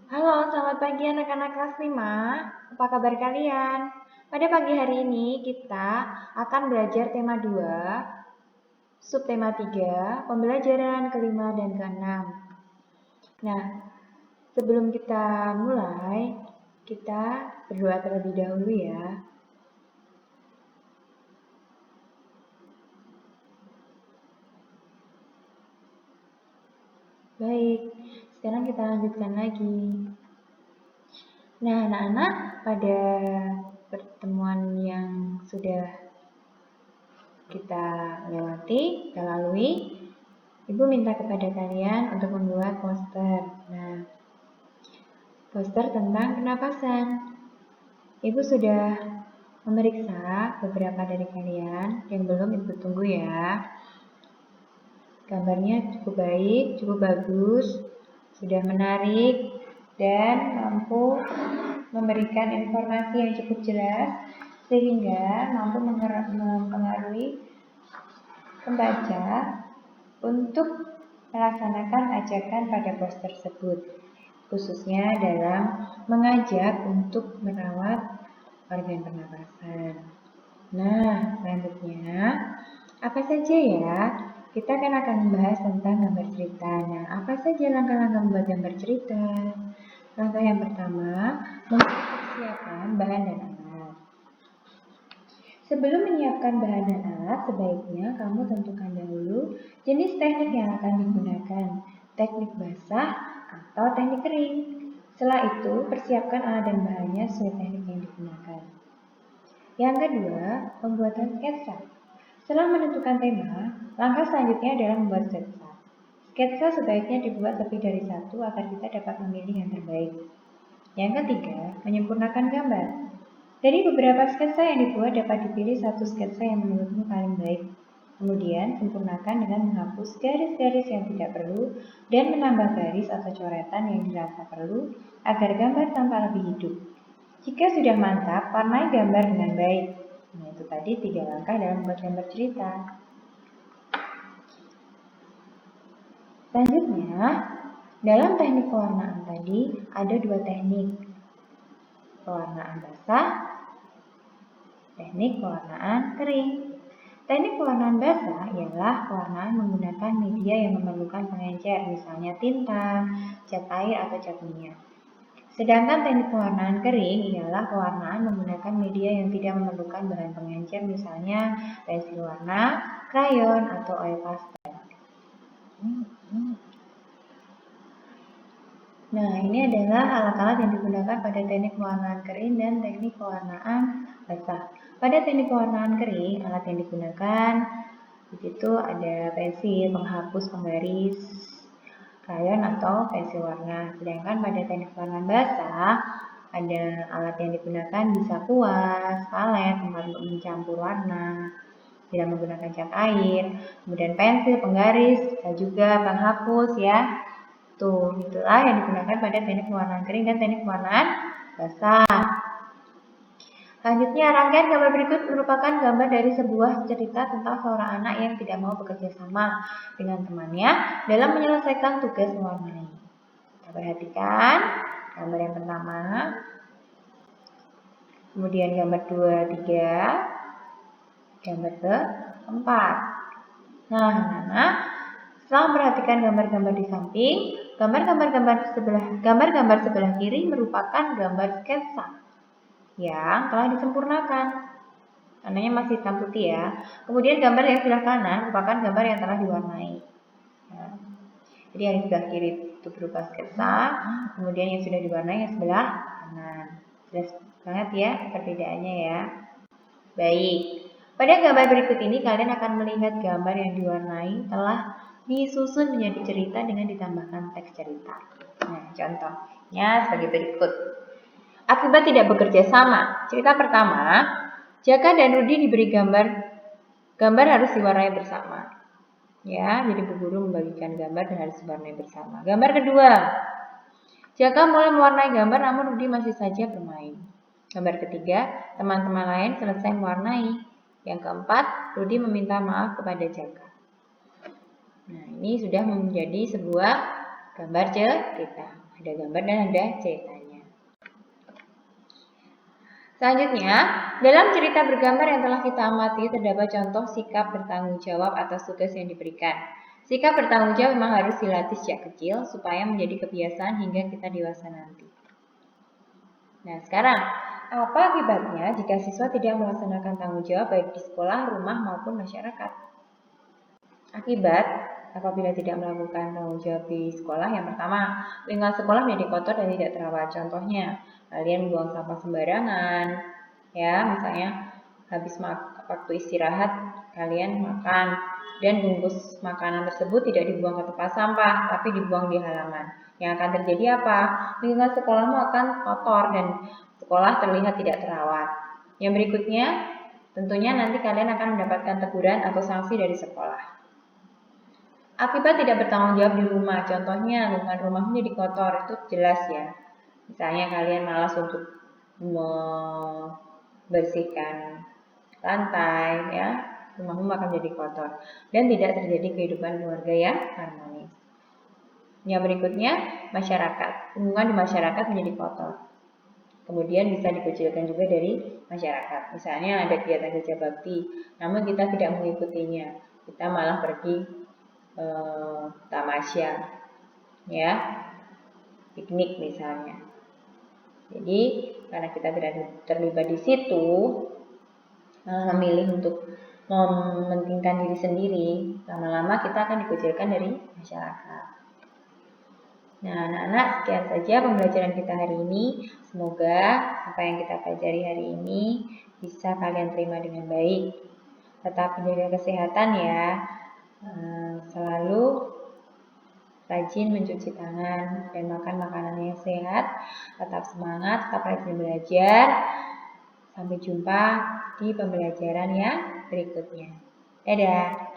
Halo, selamat pagi anak-anak kelas 5. Apa kabar kalian? Pada pagi hari ini kita akan belajar tema 2, subtema 3, pembelajaran kelima dan keenam. Nah, sebelum kita mulai, kita berdoa terlebih dahulu ya. Baik, sekarang kita lanjutkan lagi. Nah, anak-anak, pada pertemuan yang sudah kita lewati, kita lalui, Ibu minta kepada kalian untuk membuat poster. Nah, poster tentang pernapasan. Ibu sudah memeriksa beberapa dari kalian, yang belum Ibu tunggu ya. Gambarnya cukup baik, cukup bagus, sudah menarik, dan mampu memberikan informasi yang cukup jelas, sehingga mampu mempengaruhi pembaca untuk melaksanakan ajakan pada poster tersebut, khususnya dalam mengajak untuk merawat organ pernapasan. Nah, selanjutnya, apa saja ya? Kita akan membahas tentang gambar cerita. Nah, apa saja langkah-langkah membuat gambar cerita? Langkah yang pertama, mempersiapkan bahan dan alat. Sebelum menyiapkan bahan dan alat, sebaiknya kamu tentukan dahulu jenis teknik yang akan digunakan, teknik basah atau teknik kering. Setelah itu, persiapkan alat dan bahannya sesuai teknik yang digunakan. Yang kedua, pembuatan sketsa. Setelah menentukan tema, langkah selanjutnya adalah membuat sketsa. Sketsa sebaiknya dibuat lebih dari satu agar kita dapat memilih yang terbaik. Yang ketiga, menyempurnakan gambar. Dari beberapa sketsa yang dibuat dapat dipilih satu sketsa yang menurutmu paling baik. Kemudian, sempurnakan dengan menghapus garis-garis yang tidak perlu dan menambah garis atau coretan yang dirasa perlu agar gambar tampak lebih hidup. Jika sudah mantap, warnai gambar dengan baik. Nah, itu tadi 3 langkah dalam membuat gambar cerita. Selanjutnya, dalam teknik pewarnaan tadi ada 2 teknik. Pewarnaan basah, teknik pewarnaan kering. Teknik pewarnaan basah ialah pewarnaan menggunakan media yang memerlukan pengencer, misalnya tinta, cat air, atau cat minyak. Sedangkan teknik pewarnaan kering ialah pewarnaan menggunakan media yang tidak memerlukan bahan pengencer, misalnya pensil warna, krayon, atau oil pastel. Nah, ini adalah alat-alat yang digunakan pada teknik pewarnaan kering dan teknik pewarnaan basah. Pada teknik pewarnaan kering, alat yang digunakan di situ ada pensil, penghapus, penggaris, krayon atau pensil warna. Sedangkan pada teknik pewarnaan basah, ada alat yang digunakan bisa kuas, palet, tempat untuk mencampur warna, tidak menggunakan cat air, kemudian pensil, penggaris, dan juga penghapus ya. Tuh, itulah yang digunakan pada teknik pewarnaan kering dan teknik pewarnaan basah. Selanjutnya, rangkaian gambar berikut merupakan gambar dari sebuah cerita tentang seorang anak yang tidak mau bekerja sama dengan temannya dalam menyelesaikan tugas mewarnai. Kita perhatikan gambar yang pertama, kemudian gambar 2, 3, gambar keempat. Nah, anak-anak, setelah memperhatikan gambar-gambar di samping, gambar-gambar sebelah kiri merupakan gambar sketsa yang telah disempurnakan. Warnanya masih hitam putih ya. Kemudian gambar yang sebelah kanan merupakan gambar yang telah diwarnai. Nah, jadi yang di sebelah kiri itu berupa sketsa, kemudian yang sudah diwarnai yang sebelah kanan. Jelas banget ya perbedaannya ya. Baik. Pada gambar berikut ini kalian akan melihat gambar yang diwarnai telah disusun menjadi cerita dengan ditambahkan teks cerita. Nah, contohnya sebagai berikut. Akibat tidak bekerja sama. Cerita pertama, Jaka dan Rudi diberi gambar harus diwarnai bersama. Ya, jadi bu guru membagikan gambar dan harus diwarnai bersama. Gambar kedua, Jaka mulai mewarnai gambar namun Rudi masih saja bermain. Gambar ketiga, teman-teman lain selesai mewarnai. Yang keempat, Rudi meminta maaf kepada Jaka. Nah, ini sudah menjadi sebuah gambar cerita. Ada gambar dan ada ceritanya. Selanjutnya, dalam cerita bergambar yang telah kita amati terdapat contoh sikap bertanggung jawab atas tugas yang diberikan. Sikap bertanggung jawab memang harus dilatih sejak kecil supaya menjadi kebiasaan hingga kita dewasa nanti. Nah, sekarang apa akibatnya jika siswa tidak melaksanakan tanggung jawab baik di sekolah, rumah maupun masyarakat? Akibat apabila tidak melakukan tanggung jawab di sekolah, yang pertama, lingkungan sekolah menjadi kotor dan tidak terawat. Contohnya, kalian membuang sampah sembarangan, ya, misalnya habis waktu istirahat kalian makan dan bungkus makanan tersebut tidak dibuang ke tempat sampah, tapi dibuang di halaman. Yang akan terjadi apa? Lingkungan sekolahmu akan kotor dan sekolah terlihat tidak terawat. Yang berikutnya, tentunya nanti kalian akan mendapatkan teguran atau sanksi dari sekolah. Akibat tidak bertanggung jawab di rumah, contohnya lingkungan rumahmu jadi kotor, itu jelas ya. Misalnya kalian malas untuk membersihkan lantai, ya, rumahmu akan jadi kotor dan tidak terjadi kehidupan keluarga yang harmonis. Yang berikutnya, masyarakat, lingkungan di masyarakat menjadi kotor. Kemudian bisa dikucilkan juga dari masyarakat. Misalnya ada kegiatan kerja bakti, namun kita tidak mengikutinya, kita malah pergi tamasya, ya, piknik misalnya. Jadi karena kita tidak terlibat di situ, memilih untuk mementingkan diri sendiri, lama-lama kita akan dikucilkan dari masyarakat. Nah, anak-anak, sekian saja pembelajaran kita hari ini. Semoga apa yang kita pelajari hari ini bisa kalian terima dengan baik. Tetap menjaga kesehatan ya. Selalu rajin mencuci tangan dan makan makanan yang sehat. Tetap semangat, tetap rajin belajar. Sampai jumpa di pembelajaran yang berikutnya. Dadah.